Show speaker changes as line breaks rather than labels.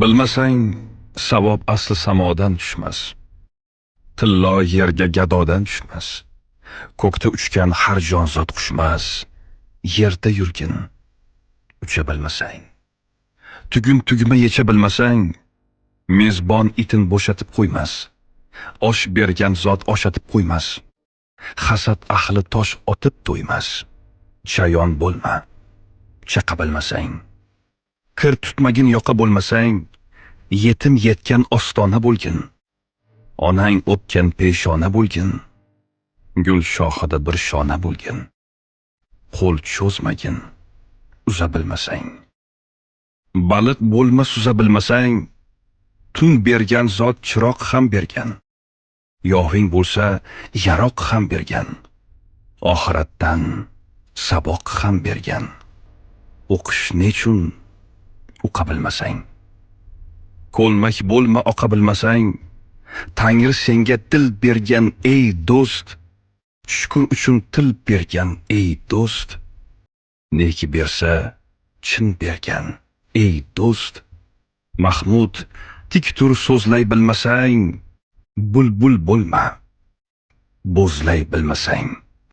Bilmasang, savob asli samodan tushmas. Tillo yerga gadodan tushmas. Ko'kda uchgan har jonzot qushmas. Yerda yurgin, ucha bilmasang. Tugma yecha bilmasang, mezbon itin bo'shatib qo'ymas. Osh bergan zot oshatib qo'ymas. Hasad ahli tosh otib to'ymas. Chayon bo'lma, chaqa bilmasang. Kir tutmagin yoqa bo'lmasang, yetim yetgan ostona bo'lgin. Onang o'pgan peshona bo'lgin. Gul shoxida bir shona bo'lgin. Qo'l cho'zmagin, uza bilmasang. Baliq bo'lma suza bilmasang, tun bergan zot chiroq ham bergan. Yoving bo'lsa, yaroq ham bergan. Oxiratdan saboq ham bergan. O'qish nechun o'qa bilmasang. Ko'lmak bo'lma oqa bilmasang, Tangri senga dil bergan ey do'st. Shukr uchun til bergan ey do'st. Neki bersa chin bergan ey do'st. Mahmud, tik tur so'zlay bilmasang, bulbul bo'lma, bo'zlay bilmasang.